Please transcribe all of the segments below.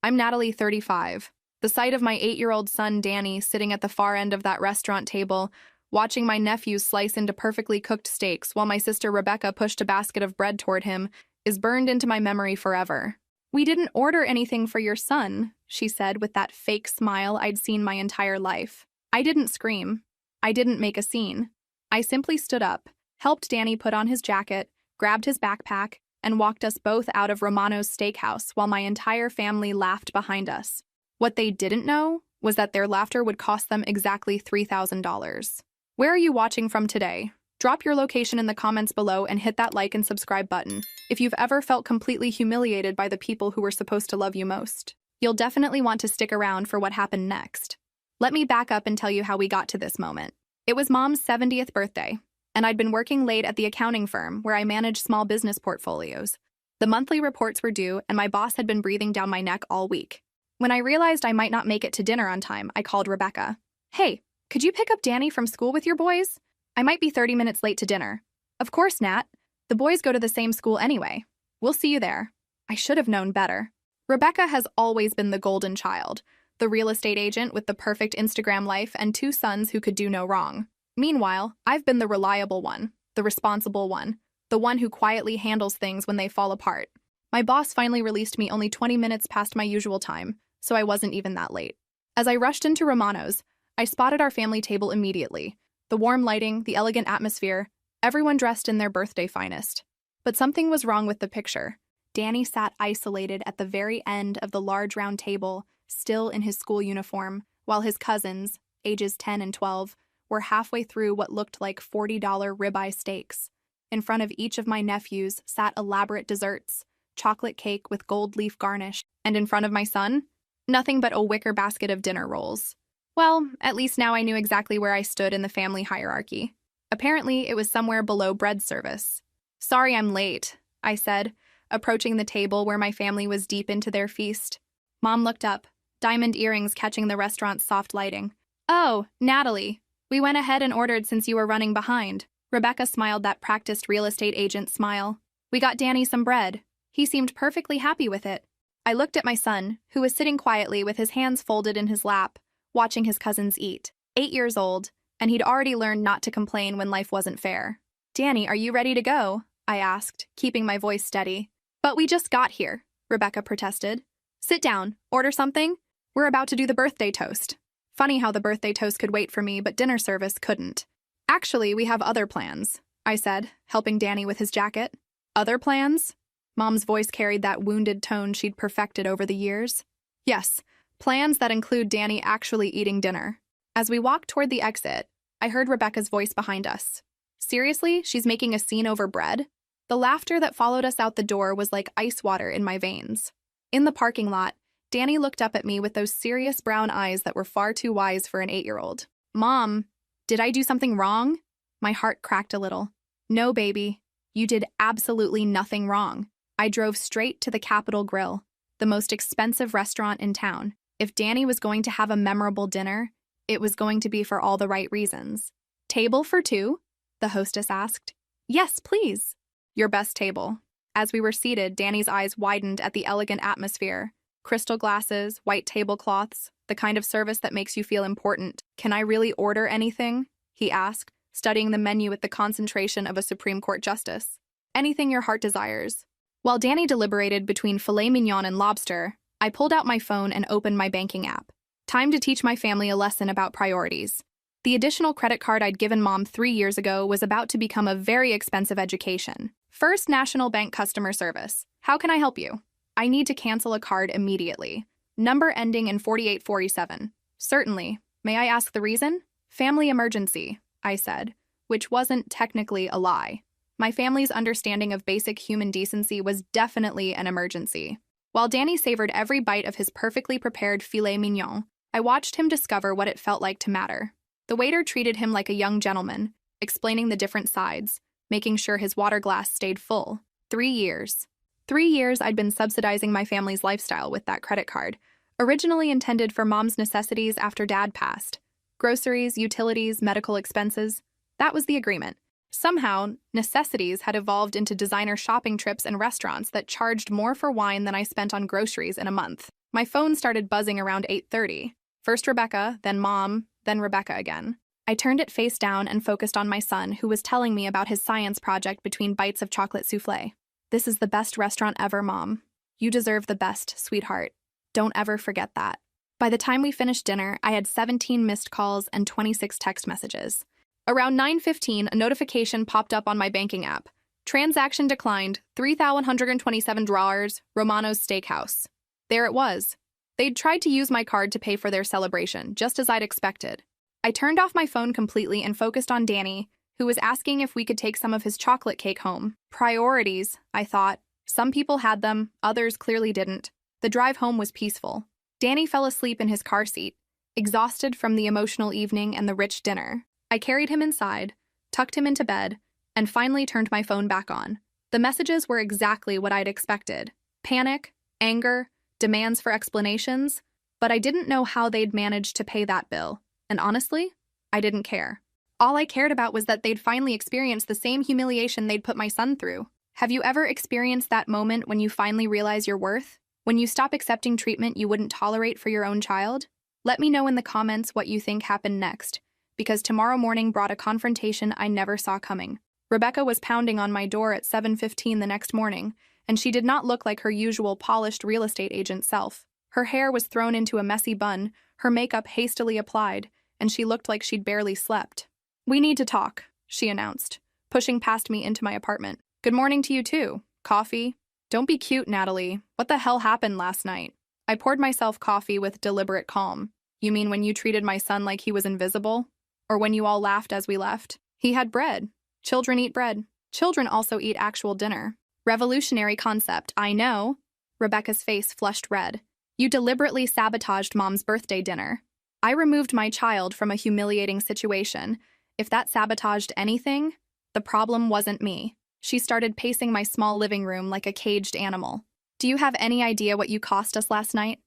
I'm Natalie, 35. The sight of my 8-year-old son, Danny, sitting at the far end of that restaurant table, watching my nephew slice into perfectly cooked steaks while my sister Rebecca pushed a basket of bread toward him, is burned into my memory forever. "We didn't order anything for your son," she said with that fake smile I'd seen my entire life. I didn't scream. I didn't make a scene. I simply stood up, helped Danny put on his jacket, grabbed his backpack, and walked us both out of Romano's steakhouse while my entire family laughed behind us. What they didn't know was that their laughter would cost them exactly $3,000. Where are you watching from today? Drop your location in the comments below and hit that like and subscribe button if you've ever felt completely humiliated by the people who were supposed to love you most. You'll definitely want to stick around for what happened next. Let me back up and tell you how we got to this moment. It was Mom's 70th birthday, and I'd been working late at the accounting firm where I managed small business portfolios. The monthly reports were due, and my boss had been breathing down my neck all week. When I realized I might not make it to dinner on time, I called Rebecca. "Hey, could you pick up Danny from school with your boys? I might be 30 minutes late to dinner." "Of course, Nat. The boys go to the same school anyway. We'll see you there." I should have known better. Rebecca has always been the golden child, the real estate agent with the perfect Instagram life and 2 sons who could do no wrong. Meanwhile, I've been the reliable one, the responsible one, the one who quietly handles things when they fall apart. My boss finally released me only 20 minutes past my usual time, so I wasn't even that late. As I rushed into Romano's, I spotted our family table immediately. The warm lighting, the elegant atmosphere, everyone dressed in their birthday finest. But something was wrong with the picture. Danny sat isolated at the very end of the large round table, still in his school uniform, while his cousins, ages 10 and 12, were halfway through what looked like $40 ribeye steaks. In front of each of my nephews sat elaborate desserts, chocolate cake with gold leaf garnish, and in front of my son, nothing but a wicker basket of dinner rolls. Well, at least now I knew exactly where I stood in the family hierarchy. Apparently, it was somewhere below bread service. "Sorry I'm late," I said, approaching the table where my family was deep into their feast. Mom looked up, diamond earrings catching the restaurant's soft lighting. "Oh, Natalie, we went ahead and ordered since you were running behind." Rebecca smiled that practiced real estate agent smile. "We got Danny some bread. He seemed perfectly happy with it." I looked at my son, who was sitting quietly with his hands folded in his lap, watching his cousins eat. 8 years old, and he'd already learned not to complain when life wasn't fair. "Danny, are you ready to go?" I asked, keeping my voice steady. "But we just got here," Rebecca protested. "Sit down, order something. We're about to do the birthday toast." Funny how the birthday toast could wait for me, but dinner service couldn't. "Actually, we have other plans," I said, helping Danny with his jacket. "Other plans?" Mom's voice carried that wounded tone she'd perfected over the years. "Yes, plans that include Danny actually eating dinner." As we walked toward the exit, I heard Rebecca's voice behind us. "Seriously, she's making a scene over bread?" The laughter that followed us out the door was like ice water in my veins. In the parking lot, Danny looked up at me with those serious brown eyes that were far too wise for an 8-year-old. "Mom, did I do something wrong?" My heart cracked a little. "No, baby, you did absolutely nothing wrong. I drove straight to the Capitol Grill, the most expensive restaurant in town. If Danny was going to have a memorable dinner, it was going to be for all the right reasons." "Table for 2? The hostess asked. "Yes, please." "Your best table." As we were seated, Danny's eyes widened at the elegant atmosphere. Crystal glasses, white tablecloths, the kind of service that makes you feel important. "Can I really order anything?" he asked, studying the menu with the concentration of a Supreme Court justice. "Anything your heart desires." While Danny deliberated between filet mignon and lobster, I pulled out my phone and opened my banking app. Time to teach my family a lesson about priorities. The additional credit card I'd given Mom 3 years ago was about to become a very expensive education. First National Bank customer service. "How can I help you?" "I need to cancel a card immediately. Number ending in 4847. "Certainly. May I ask the reason?" "Family emergency," I said, which wasn't technically a lie. My family's understanding of basic human decency was definitely an emergency. While Danny savored every bite of his perfectly prepared filet mignon, I watched him discover what it felt like to matter. The waiter treated him like a young gentleman, explaining the different sides, making sure his water glass stayed full. 3 years. 3 years I'd been subsidizing my family's lifestyle with that credit card, originally intended for Mom's necessities after Dad passed. Groceries, utilities, medical expenses. That was the agreement. Somehow, necessities had evolved into designer shopping trips and restaurants that charged more for wine than I spent on groceries in a month. My phone started buzzing around 8:30. First Rebecca, then Mom, then Rebecca again. I turned it face down and focused on my son, who was telling me about his science project between bites of chocolate souffle. "This is the best restaurant ever, Mom. You deserve the best, sweetheart. Don't ever forget that." By the time we finished dinner, I had 17 missed calls and 26 text messages. Around 9:15, a notification popped up on my banking app. "Transaction declined, $3,127, Romano's Steakhouse." There it was. They'd tried to use my card to pay for their celebration, just as I'd expected. I turned off my phone completely and focused on Danny, who was asking if we could take some of his chocolate cake home. Priorities, I thought. Some people had them, others clearly didn't. The drive home was peaceful. Danny fell asleep in his car seat, exhausted from the emotional evening and the rich dinner. I carried him inside, tucked him into bed, and finally turned my phone back on. The messages were exactly what I'd expected. Panic, anger, demands for explanations, but I didn't know how they'd managed to pay that bill. And honestly, I didn't care. All I cared about was that they'd finally experienced the same humiliation they'd put my son through. Have you ever experienced that moment when you finally realize your worth? When you stop accepting treatment you wouldn't tolerate for your own child? Let me know in the comments what you think happened next, because tomorrow morning brought a confrontation I never saw coming. Rebecca was pounding on my door at 7:15 the next morning, and she did not look like her usual polished real estate agent self. Her hair was thrown into a messy bun, her makeup hastily applied, and she looked like she'd barely slept. "We need to talk," she announced, pushing past me into my apartment. "Good morning to you too. Coffee?" "Don't be cute, Natalie. What the hell happened last night?" I poured myself coffee with deliberate calm. "You mean when you treated my son like he was invisible? Or when you all laughed as we left? He had bread. Children eat bread. Children also eat actual dinner. Revolutionary concept, I know." Rebecca's face flushed red. "You deliberately sabotaged Mom's birthday dinner." I removed my child from a humiliating situation. If that sabotaged anything, the problem wasn't me. She started pacing my small living room like a caged animal. "Do you have any idea what you cost us last night?"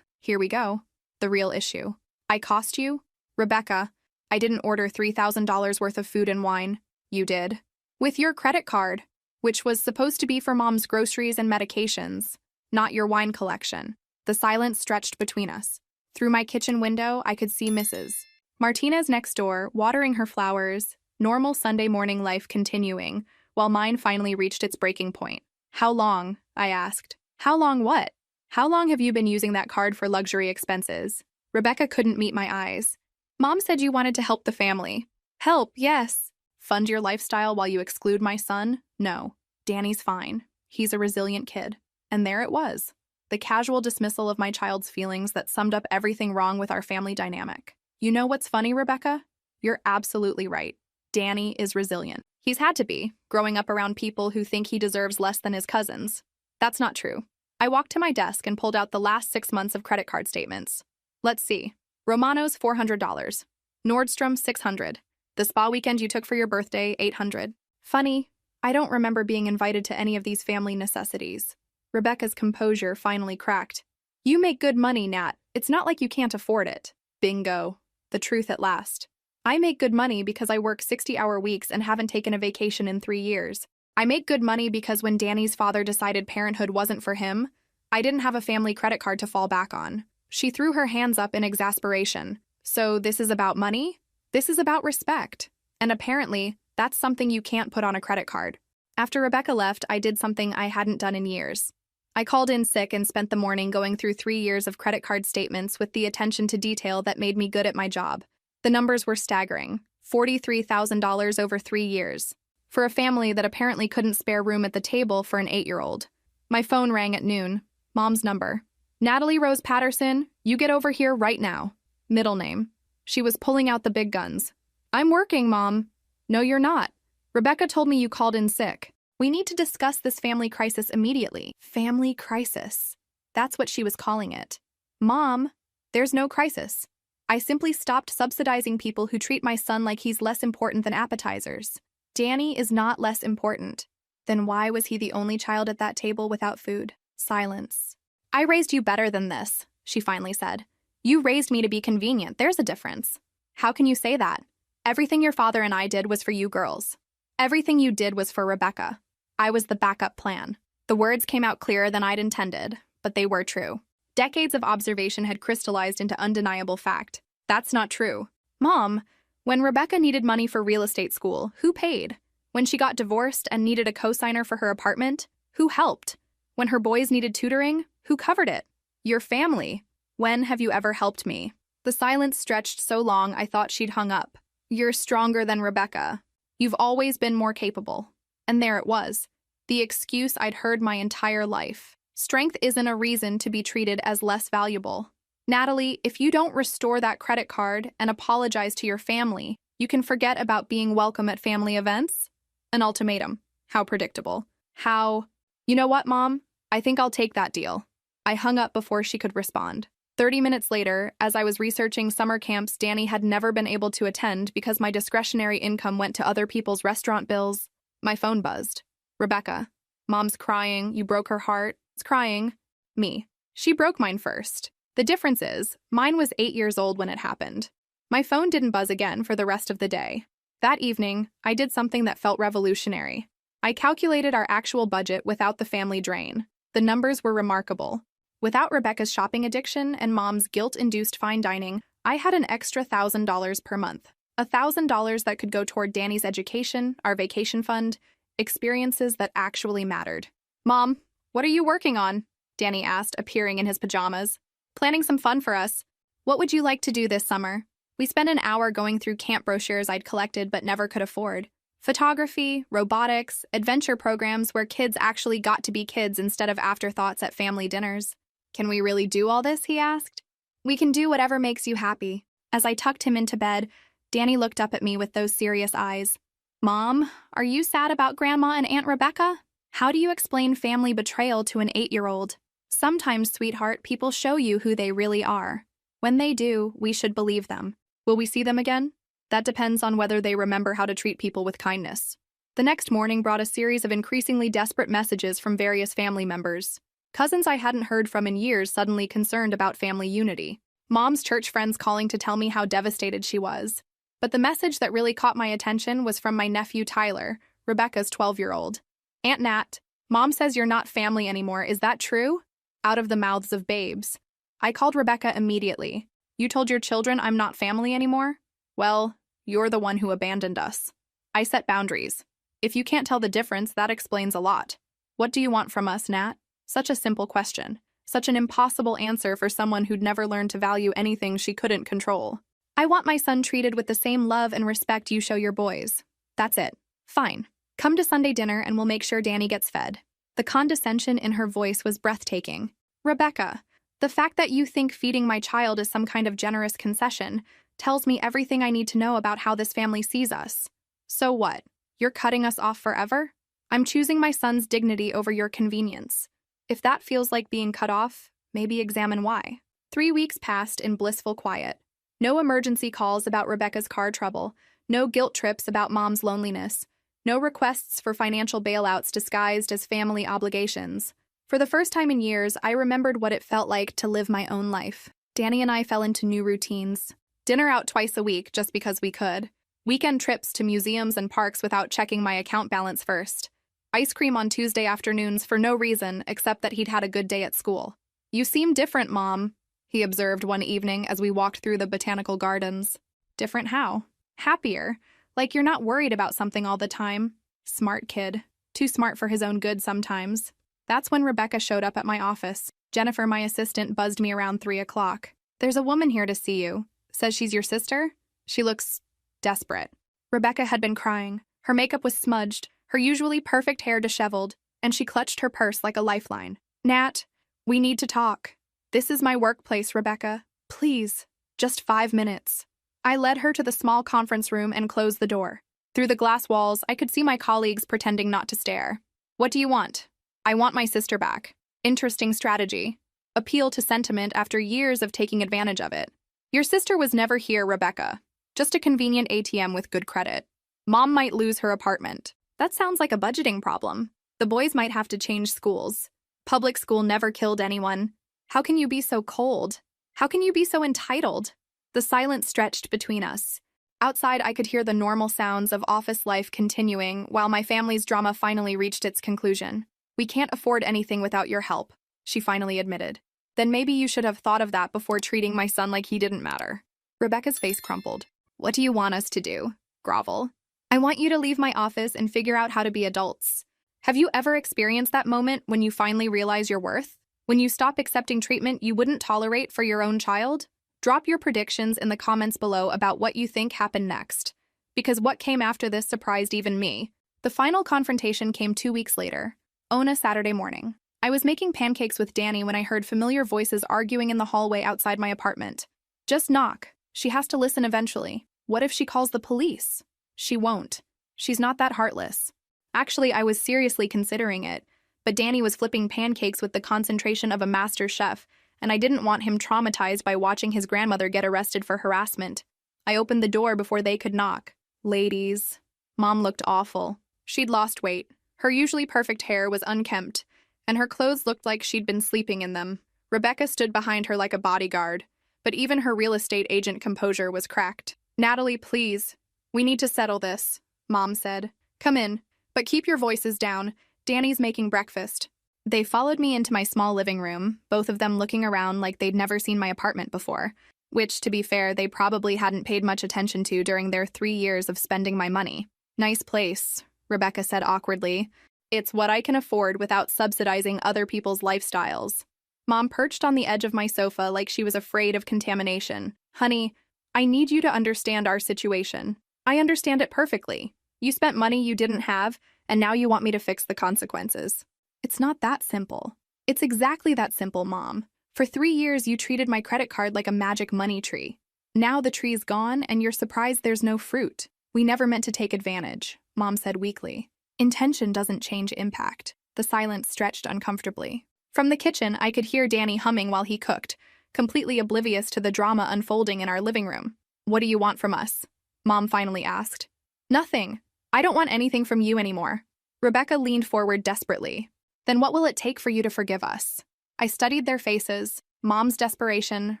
Here we go. The real issue. "I cost you?" "Rebecca, I didn't order $3,000 worth of food and wine." "You did. With your credit card, which was supposed to be for Mom's groceries and medications, not your wine collection." The silence stretched between us. Through my kitchen window, I could see Mrs. Martinez next door, watering her flowers, normal Sunday morning life continuing, while mine finally reached its breaking point. "How long?" I asked. "How long what? How long have you been using that card for luxury expenses?" Rebecca couldn't meet my eyes. "Mom said you wanted to help the family." "Help, yes. Fund your lifestyle while you exclude my son? No. Danny's fine. He's a resilient kid." And there it was. The casual dismissal of my child's feelings that summed up everything wrong with our family dynamic. You know what's funny, Rebecca? You're absolutely right. Danny is resilient. He's had to be, growing up around people who think he deserves less than his cousins. That's not true. I walked to my desk and pulled out the last 6 months of credit card statements. Let's see. Romano's $400. Nordstrom $600. The spa weekend you took for your birthday $800. Funny, I don't remember being invited to any of these family necessities. Rebecca's composure finally cracked. "You make good money, Nat. It's not like you can't afford it." Bingo. The truth at last. I make good money because I work 60-hour weeks and haven't taken a vacation in 3 years. I make good money because when Danny's father decided parenthood wasn't for him, I didn't have a family credit card to fall back on. She threw her hands up in exasperation. "So this is about money? This is about respect. And apparently, that's something you can't put on a credit card." After Rebecca left, I did something I hadn't done in years. I called in sick and spent the morning going through 3 years of credit card statements with the attention to detail that made me good at my job. The numbers were staggering. $43,000 over 3 years. For a family that apparently couldn't spare room at the table for an 8-year-old. My phone rang at noon. Mom's number. "Natalie Rose Patterson, you get over here right now." Middle name. She was pulling out the big guns. "I'm working, Mom." "No, you're not. Rebecca told me you called in sick. We need to discuss this family crisis immediately." Family crisis. That's what she was calling it. "Mom, there's no crisis. I simply stopped subsidizing people who treat my son like he's less important than appetizers." Danny is not less important. Then why was he the only child at that table without food? Silence. "I raised you better than this," she finally said. "You raised me to be convenient. There's a difference." "How can you say that? Everything your father and I did was for you girls. Everything you did was for Rebecca. I was the backup plan." The words came out clearer than I'd intended, but they were true. Decades of observation had crystallized into undeniable fact. That's not true. Mom, when Rebecca needed money for real estate school, who paid? When she got divorced and needed a cosigner for her apartment, who helped? When her boys needed tutoring, who covered it? Your family. When have you ever helped me? The silence stretched so long I thought she'd hung up. You're stronger than Rebecca. You've always been more capable. And there it was. The excuse I'd heard my entire life. Strength isn't a reason to be treated as less valuable. Natalie, if you don't restore that credit card and apologize to your family, you can forget about being welcome at family events? An ultimatum. How predictable. You know what, Mom? I think I'll take that deal. I hung up before she could respond. 30 minutes later, as I was researching summer camps Danny had never been able to attend because my discretionary income went to other people's restaurant bills, my phone buzzed. Rebecca. Mom's crying. You broke her heart. It's crying. Me. She broke mine first. The difference is, mine was 8 years old when it happened. My phone didn't buzz again for the rest of the day. That evening, I did something that felt revolutionary. I calculated our actual budget without the family drain. The numbers were remarkable. Without Rebecca's shopping addiction and Mom's guilt-induced fine dining, I had an extra $1,000 per month. $1,000 that could go toward Danny's education, our vacation fund, experiences that actually mattered. Mom, what are you working on? Danny asked, appearing in his pajamas. Planning some fun for us. What would you like to do this summer? We spent an hour going through camp brochures I'd collected but never could afford. Photography, robotics, adventure programs where kids actually got to be kids instead of afterthoughts at family dinners. Can we really do all this? He asked. We can do whatever makes you happy. As I tucked him into bed, Danny looked up at me with those serious eyes. Mom, are you sad about Grandma and Aunt Rebecca? How do you explain family betrayal to an 8-year-old? Sometimes, sweetheart, people show you who they really are. When they do, we should believe them. Will we see them again? That depends on whether they remember how to treat people with kindness. The next morning brought a series of increasingly desperate messages from various family members. Cousins I hadn't heard from in years suddenly concerned about family unity. Mom's church friends calling to tell me how devastated she was. But the message that really caught my attention was from my nephew Tyler, Rebecca's 12-year-old. Aunt Nat, Mom says you're not family anymore, is that true? Out of the mouths of babes. I called Rebecca immediately. You told your children I'm not family anymore? Well, you're the one who abandoned us. I set boundaries. If you can't tell the difference, that explains a lot. What do you want from us, Nat? Such a simple question. Such an impossible answer for someone who'd never learned to value anything she couldn't control. I want my son treated with the same love and respect you show your boys. That's it. Fine. Come to Sunday dinner and we'll make sure Danny gets fed. The condescension in her voice was breathtaking. Rebecca, the fact that you think feeding my child is some kind of generous concession tells me everything I need to know about how this family sees us. So what? You're cutting us off forever? I'm choosing my son's dignity over your convenience. If that feels like being cut off, maybe examine why. 3 weeks passed in blissful quiet. No emergency calls about Rebecca's car trouble, no guilt trips about Mom's loneliness, no requests for financial bailouts disguised as family obligations. For the first time in years, I remembered what it felt like to live my own life. Danny and I fell into new routines. Dinner out twice a week just because we could. Weekend trips to museums and parks without checking my account balance first. Ice cream on Tuesday afternoons for no reason except that he'd had a good day at school. You seem different, Mom, he observed one evening as we walked through the botanical gardens. Different how? Happier. Like you're not worried about something all the time. Smart kid. Too smart for his own good sometimes. That's when Rebecca showed up at my office. Jennifer, my assistant, buzzed me around 3 o'clock. There's a woman here to see you. Says she's your sister? She looks desperate. Rebecca had been crying. Her makeup was smudged, her usually perfect hair disheveled, and she clutched her purse like a lifeline. Nat, we need to talk. This is my workplace, Rebecca. Please, just 5 minutes. I led her to the small conference room and closed the door. Through the glass walls, I could see my colleagues pretending not to stare. What do you want? I want my sister back. Interesting strategy. Appeal to sentiment after years of taking advantage of it. Your sister was never here, Rebecca. Just a convenient ATM with good credit. Mom might lose her apartment. That sounds like a budgeting problem. The boys might have to change schools. Public school never killed anyone. How can you be so cold? How can you be so entitled? The silence stretched between us. Outside, I could hear the normal sounds of office life continuing while my family's drama finally reached its conclusion. We can't afford anything without your help, she finally admitted. Then maybe you should have thought of that before treating my son like he didn't matter. Rebecca's face crumpled. What do you want us to do? Grovel. I want you to leave my office and figure out how to be adults. Have you ever experienced that moment when you finally realize your worth? When you stop accepting treatment you wouldn't tolerate for your own child? Drop your predictions in the comments below about what you think happened next. Because what came after this surprised even me. The final confrontation came 2 weeks later, on a Saturday morning. I was making pancakes with Danny when I heard familiar voices arguing in the hallway outside my apartment. Just knock. She has to listen eventually. What if she calls the police? She won't. She's not that heartless. Actually, I was seriously considering it, but Danny was flipping pancakes with the concentration of a master chef, and I didn't want him traumatized by watching his grandmother get arrested for harassment. I opened the door before they could knock. Ladies. Mom looked awful. She'd lost weight. Her usually perfect hair was unkempt, and her clothes looked like she'd been sleeping in them. Rebecca stood behind her like a bodyguard, but even her real estate agent composure was cracked. Natalie, please. We need to settle this, Mom said. Come in, but keep your voices down. Danny's making breakfast. They followed me into my small living room, both of them looking around like they'd never seen my apartment before, which, to be fair, they probably hadn't paid much attention to during their 3 years of spending my money. Nice place, Rebecca said awkwardly. It's what I can afford without subsidizing other people's lifestyles. Mom perched on the edge of my sofa like she was afraid of contamination. Honey, I need you to understand our situation. I understand it perfectly. You spent money you didn't have, and now you want me to fix the consequences. It's not that simple. It's exactly that simple, Mom. For 3 years, you treated my credit card like a magic money tree. Now the tree's gone, and you're surprised there's no fruit. We never meant to take advantage, Mom said weakly. Intention doesn't change impact. The silence stretched uncomfortably. From the kitchen, I could hear Danny humming while he cooked, completely oblivious to the drama unfolding in our living room. What do you want from us? Mom finally asked. Nothing. I don't want anything from you anymore. Rebecca leaned forward desperately. Then what will it take for you to forgive us? I studied their faces, Mom's desperation,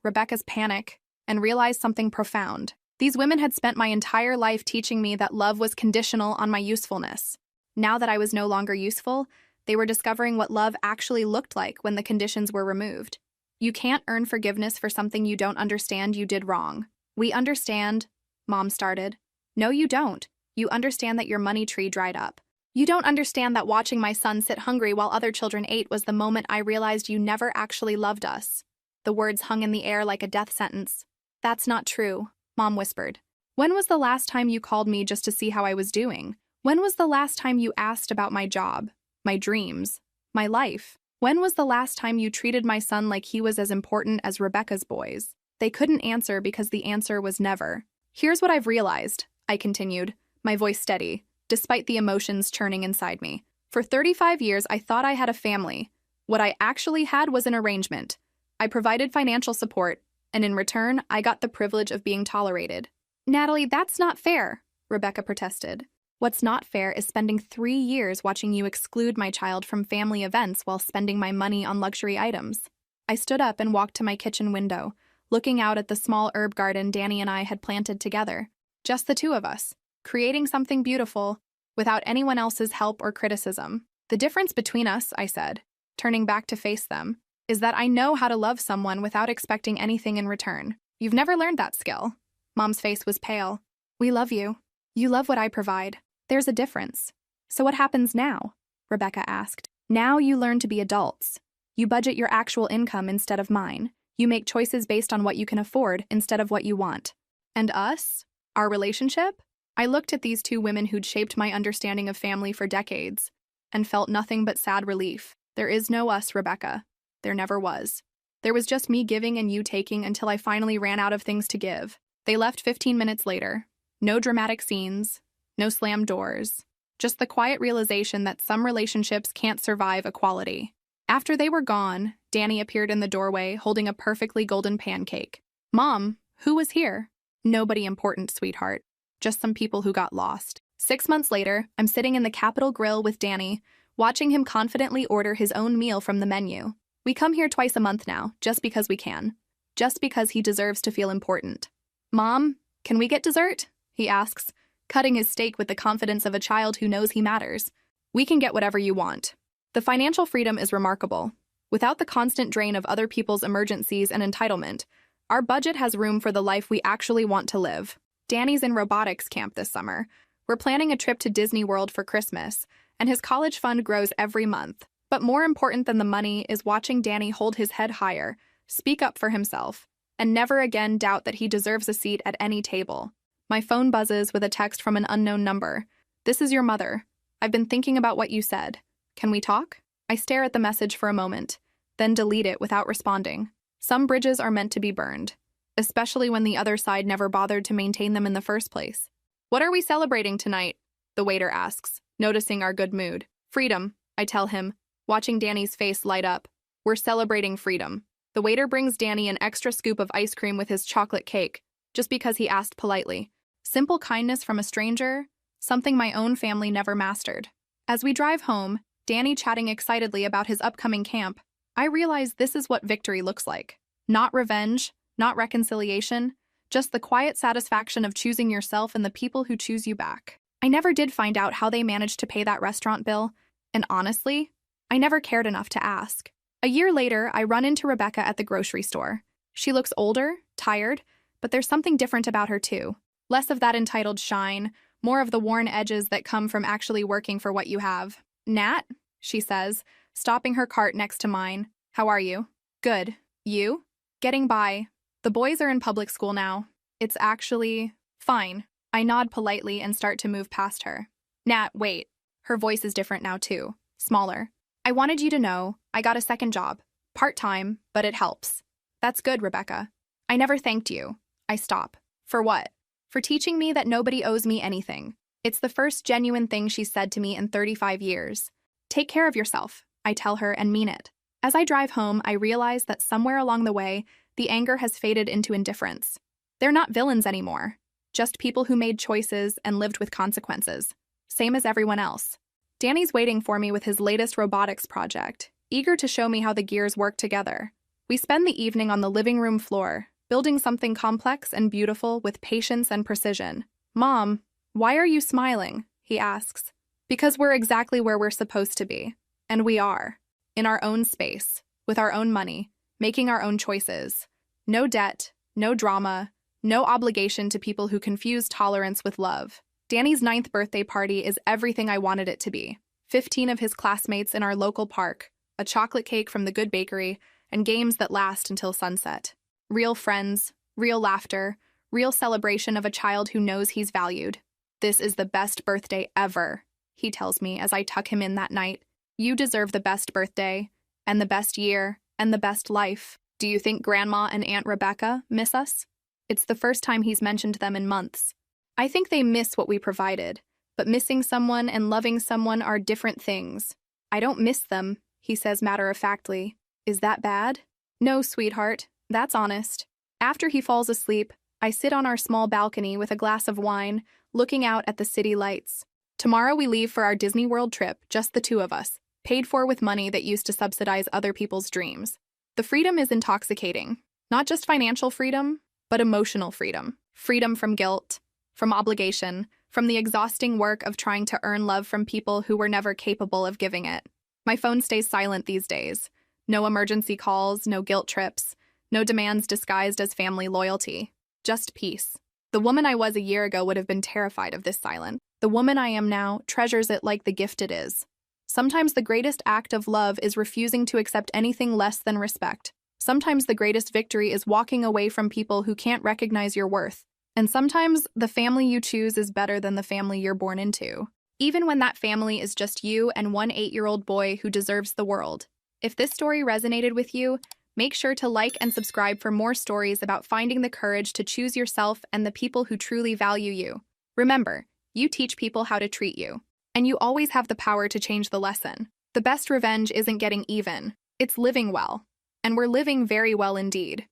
Rebecca's panic, and realized something profound. These women had spent my entire life teaching me that love was conditional on my usefulness. Now that I was no longer useful, they were discovering what love actually looked like when the conditions were removed. You can't earn forgiveness for something you don't understand you did wrong. We understand, Mom started. No, you don't. You understand that your money tree dried up. You don't understand that watching my son sit hungry while other children ate was the moment I realized you never actually loved us. The words hung in the air like a death sentence. That's not true, Mom whispered. When was the last time you called me just to see how I was doing? When was the last time you asked about my job, my dreams, my life? When was the last time you treated my son like he was as important as Rebecca's boys? They couldn't answer because the answer was never. Here's what I've realized, I continued, my voice steady, despite the emotions churning inside me. For 35 years, I thought I had a family. What I actually had was an arrangement. I provided financial support, and in return, I got the privilege of being tolerated. Natalie, that's not fair, Rebecca protested. What's not fair is spending 3 years watching you exclude my child from family events while spending my money on luxury items. I stood up and walked to my kitchen window, looking out at the small herb garden Danny and I had planted together. Just the two of us, creating something beautiful, without anyone else's help or criticism. The difference between us, I said, turning back to face them, is that I know how to love someone without expecting anything in return. You've never learned that skill. Mom's face was pale. We love you. You love what I provide. There's a difference. So what happens now? Rebecca asked. Now you learn to be adults. You budget your actual income instead of mine. You make choices based on what you can afford instead of what you want. And us? Our relationship? I looked at these two women who'd shaped my understanding of family for decades and felt nothing but sad relief. There is no us, Rebecca. There never was. There was just me giving and you taking until I finally ran out of things to give. They left 15 minutes later. No dramatic scenes, no slammed doors, just the quiet realization that some relationships can't survive equality. After they were gone, Danny appeared in the doorway holding a perfectly golden pancake. Mom, who was here? Nobody important, sweetheart. Just some people who got lost. 6 months later, I'm sitting in the Capitol Grill with Danny, watching him confidently order his own meal from the menu. We come here twice a month now, just because we can. Just because he deserves to feel important. Mom, can we get dessert? He asks, cutting his steak with the confidence of a child who knows he matters. We can get whatever you want. The financial freedom is remarkable. Without the constant drain of other people's emergencies and entitlement, our budget has room for the life we actually want to live. Danny's in robotics camp this summer. We're planning a trip to Disney World for Christmas, and his college fund grows every month. But more important than the money is watching Danny hold his head higher, speak up for himself, and never again doubt that he deserves a seat at any table. My phone buzzes with a text from an unknown number. "This is your mother. I've been thinking about what you said. Can we talk?" I stare at the message for a moment, then delete it without responding. Some bridges are meant to be burned, especially when the other side never bothered to maintain them in the first place. "What are we celebrating tonight?" the waiter asks, noticing our good mood. "Freedom," I tell him, watching Danny's face light up. "We're celebrating freedom." The waiter brings Danny an extra scoop of ice cream with his chocolate cake, just because he asked politely. Simple kindness from a stranger, something my own family never mastered. As we drive home, Danny chatting excitedly about his upcoming camp, I realize this is what victory looks like. Not revenge, not reconciliation, just the quiet satisfaction of choosing yourself and the people who choose you back. I never did find out how they managed to pay that restaurant bill, and honestly, I never cared enough to ask. A year later, I run into Rebecca at the grocery store. She looks older, tired, but there's something different about her too. Less of that entitled shine, more of the worn edges that come from actually working for what you have. "Nat," she says, stopping her cart next to mine. "How are you?" "Good. You?" "Getting by. The boys are in public school now. It's actually fine." I nod politely and start to move past her. "Nat, wait." Her voice is different now too, smaller. "I wanted you to know I got a second job. Part-time, but it helps." "That's good, Rebecca." "I never thanked you." I stop. "For what?" "For teaching me that nobody owes me anything." It's the first genuine thing she's said to me in 35 years. "Take care of yourself," I tell her and mean it. As I drive home, I realize that somewhere along the way, the anger has faded into indifference. They're not villains anymore, just people who made choices and lived with consequences. Same as everyone else. Danny's waiting for me with his latest robotics project, eager to show me how the gears work together. We spend the evening on the living room floor, building something complex and beautiful with patience and precision. "Mom, why are you smiling?" he asks. "Because we're exactly where we're supposed to be. And we are. In our own space, with our own money, making our own choices. No debt, no drama, no obligation to people who confuse tolerance with love." Danny's 9th birthday party is everything I wanted it to be. 15 of his classmates in our local park, a chocolate cake from the good bakery, and games that last until sunset. Real friends, real laughter, real celebration of a child who knows he's valued. "This is the best birthday ever," he tells me as I tuck him in that night. "You deserve the best birthday, and the best year, and the best life. Do you think Grandma and Aunt Rebecca miss us?" It's the first time he's mentioned them in months. I think they miss what we provided, but missing someone and loving someone are different things. "I don't miss them," he says matter-of-factly. "Is that bad?" "No, sweetheart, that's honest." After he falls asleep, I sit on our small balcony with a glass of wine, looking out at the city lights. Tomorrow we leave for our Disney World trip, just the two of us, paid for with money that used to subsidize other people's dreams. The freedom is intoxicating. Not just financial freedom, but emotional freedom. Freedom from guilt, from obligation, from the exhausting work of trying to earn love from people who were never capable of giving it. My phone stays silent these days. No emergency calls, no guilt trips, no demands disguised as family loyalty. Just peace. The woman I was a year ago would have been terrified of this silence. The woman I am now treasures it like the gift it is. Sometimes the greatest act of love is refusing to accept anything less than respect. Sometimes the greatest victory is walking away from people who can't recognize your worth. And sometimes the family you choose is better than the family you're born into, even when that family is just you and one 8-year-old boy who deserves the world. If this story resonated with you, make sure to like and subscribe for more stories about finding the courage to choose yourself and the people who truly value you. Remember, you teach people how to treat you, and you always have the power to change the lesson. The best revenge isn't getting even, it's living well. And we're living very well indeed.